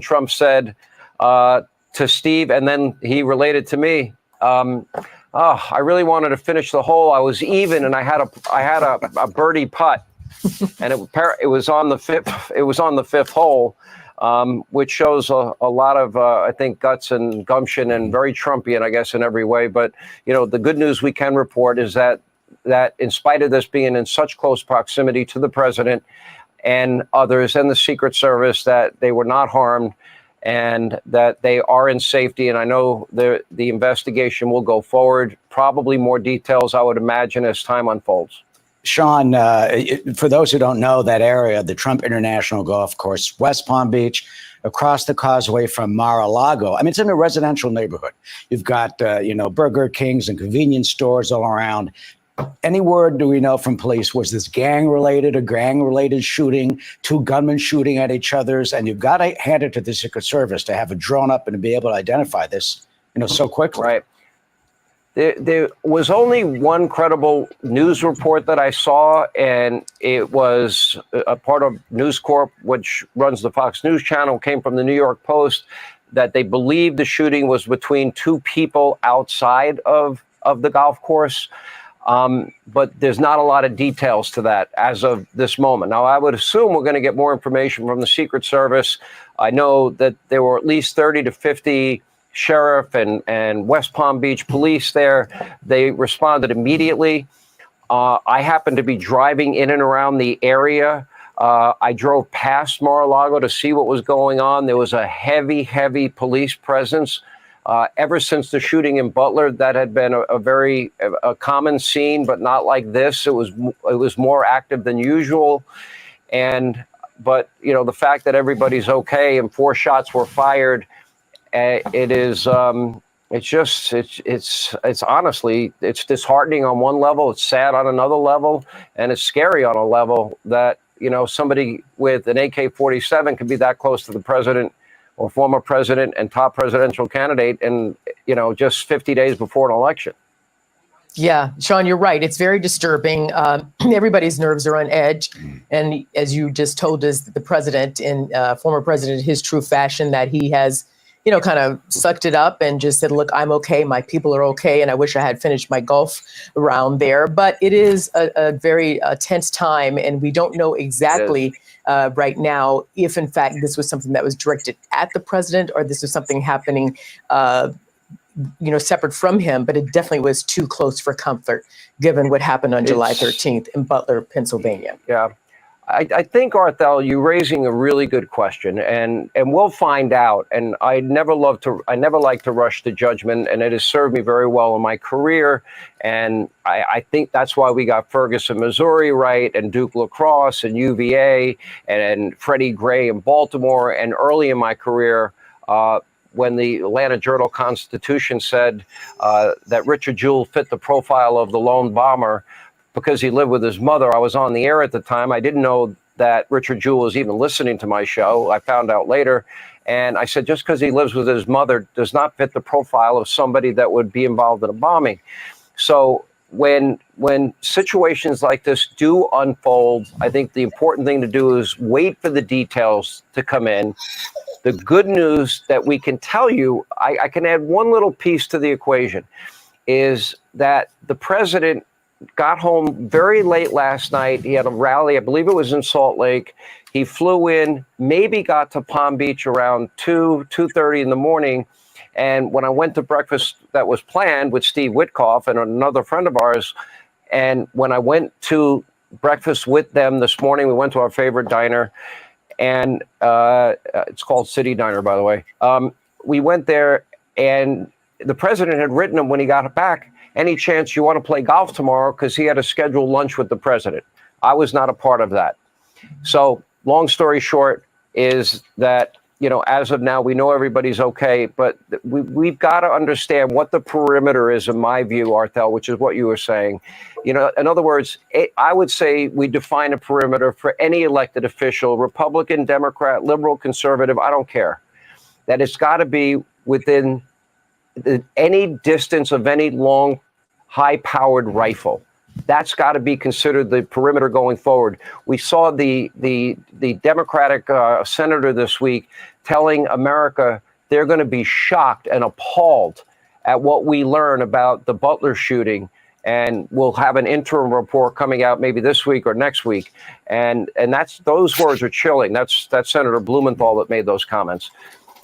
Trump said to Steve, and then he related to me. I really wanted to finish the hole. I was even, and I had a birdie putt, and it was on the fifth. It was on the fifth hole, which shows a lot of I think guts and gumption, and very Trumpian, I guess, in every way. But the good news we can report is that in spite of this being in such close proximity to the president and others and the Secret Service, that they were not harmed, and that they are in safety. And I know the investigation will go forward. Probably more details, I would imagine, as time unfolds. Sean, for those who don't know that area, the Trump International Golf Course, West Palm Beach, across the causeway from Mar-a-Lago. I mean, it's in a residential neighborhood. You've got, Burger Kings and convenience stores all around. Any word do we know from police? Was this gang-related, a gang-related shooting, two gunmen shooting at each other's? And you've got to hand it to the Secret Service to have it drawn up and to be able to identify this, so quickly. Right. There was only one credible news report that I saw, and it was a part of News Corp, which runs the Fox News channel, came from the New York Post, that they believed the shooting was between two people outside of the golf course. But there's not a lot of details to that as of this moment. Now, I would assume we're going to get more information from the Secret Service. I know that there were at least 30 to 50 sheriff and West Palm Beach police there. They responded immediately. I happened to be driving in and around the area. I drove past Mar-a-Lago to see what was going on. There was a heavy police presence. Ever since the shooting in Butler, that had been a very common scene, but not like this. It was more active than usual. But the fact that everybody's okay and 4 shots were fired, it's honestly, it's disheartening on one level, it's sad on another level, and it's scary on a level that, somebody with an AK-47 could be that close to the president or former president and top presidential candidate, and, just 50 days before an election. Yeah, Sean, you're right. It's very disturbing. Everybody's nerves are on edge. And as you just told us, the president former president, his true fashion, that he has, kind of sucked it up and just said, look, I'm okay. My people are okay. And I wish I had finished my golf round there. But it is a very tense time. And we don't know exactly right now if, in fact, this was something that was directed at the president or this was something happening separate from him, but it definitely was too close for comfort, given what happened on July 13th in Butler, Pennsylvania. Yeah, I think, Arthel, you're raising a really good question, and we'll find out. And I never like to rush to judgment, and it has served me very well in my career. And I think that's why we got Ferguson, Missouri, right, and Duke lacrosse and UVA and Freddie Gray in Baltimore. And early in my career, when the Atlanta Journal-Constitution said that Richard Jewell fit the profile of the lone bomber because he lived with his mother. I was on the air at the time. I didn't know that Richard Jewell was even listening to my show. I found out later. And I said, just because he lives with his mother does not fit the profile of somebody that would be involved in a bombing. So when situations like this do unfold, I think the important thing to do is wait for the details to come in. The good news that we can tell you, I can add one little piece to the equation, is that the president got home very late last night. He had a rally, I believe it was in Salt Lake. He flew in, maybe got to Palm Beach around 2:30 in the morning. And when I went to breakfast that was planned with Steve Witkoff and another friend of ours, and when I went to breakfast with them this morning, we went to our favorite diner, and it's called City Diner, by the way. We went there, and the president had written him when he got back, any chance you want to play golf tomorrow? Because he had a scheduled lunch with the president. I was not a part of that. So long story short is that, as of now, we know everybody's okay, but we've got to understand what the perimeter is, in my view, Arthel, which is what you were saying. In other words, I would say we define a perimeter for any elected official, Republican, Democrat, liberal, conservative, I don't care, that it's got to be within any distance of any long, high-powered rifle. That's got to be considered the perimeter going forward. We saw the Democratic senator this week telling America they're going to be shocked and appalled at what we learn about the Butler shooting. And we'll have an interim report coming out maybe this week or next week. And those words are chilling. That's Senator Blumenthal that made those comments.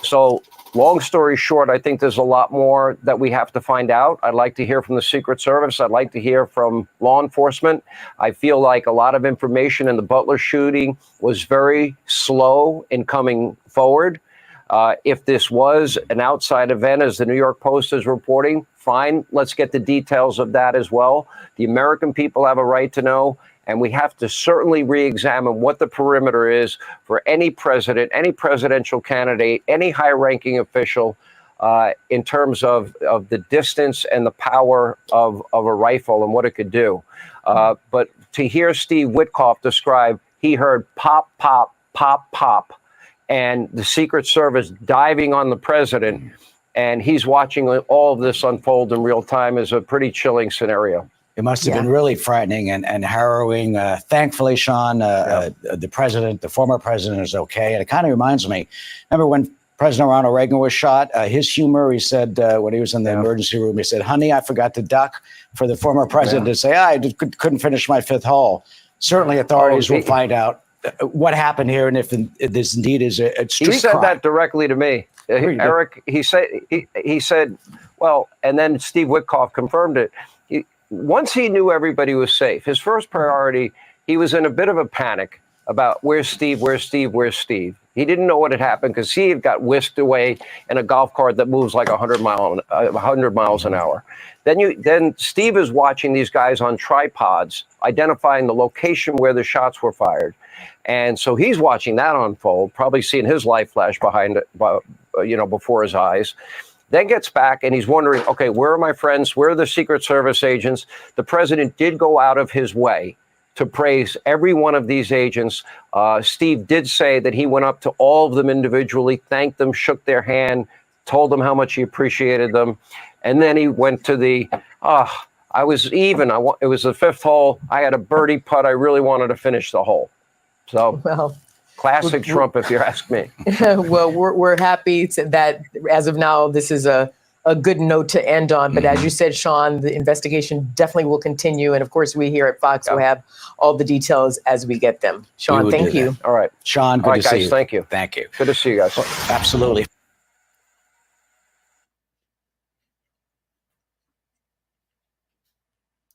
So long story short, I think there's a lot more that we have to find out. I'd like to hear from the Secret Service. I'd like to hear from law enforcement. I feel like a lot of information in the Butler shooting was very slow in coming forward. If this was an outside event, as the New York Post is reporting, fine. Let's get the details of that as well. The American people have a right to know, and we have to certainly re-examine what the perimeter is for any president, any presidential candidate, any high-ranking official in terms of the distance and the power of a rifle and what it could do. But to hear Steve Witkoff describe, he heard pop, pop, pop, pop, and the Secret Service diving on the president, and he's watching all of this unfold in real time is a pretty chilling scenario. It must have been really frightening and harrowing. Thankfully, Sean, the president, the former president, is okay. And it kind of reminds me, remember when President Ronald Reagan was shot? His humor, he said, when he was in the emergency room, he said, "Honey, I forgot to duck," for the former president to say, I just couldn't finish my fifth hole. Certainly authorities will find out what happened here, and if this indeed is a street He said crime. that directly to me, Eric. He said, well, and then Steve Witkoff confirmed it. Once he knew everybody was safe, his first priority, he was in a bit of a panic about where's Steve, where's Steve, where's Steve. He didn't know what had happened because he had got whisked away in a golf cart that moves like 100 miles an hour. Then Steve is watching these guys on tripods, identifying the location where the shots were fired. And so he's watching that unfold, probably seeing his life flash before his eyes. Then gets back and he's wondering, okay, where are my friends? Where are the Secret Service agents? The president did go out of his way to praise every one of these agents. Steve did say that he went up to all of them individually, thanked them, shook their hand, told them how much he appreciated them. And then he went to I was even. It was the fifth hole. I had a birdie putt. I really wanted to finish the hole. So, well, classic Trump, if you ask me. Well, we're happy that as of now, this is a good note to end on. But as you said, Sean, the investigation definitely will continue. And of course, we here at Fox will have all the details as we get them. Sean, thank you. All right. Sean, good to see you. Thank you. Thank you. Good to see you guys. Absolutely.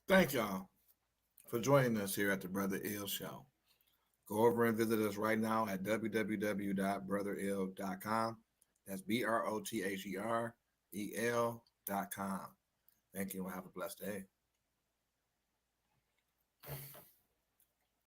Thank y'all for joining us here at the Brother Ill Show. Go over and visit us right now at www.brotherill.com. That's BROTHEREL.com. Thank you and have a blessed day.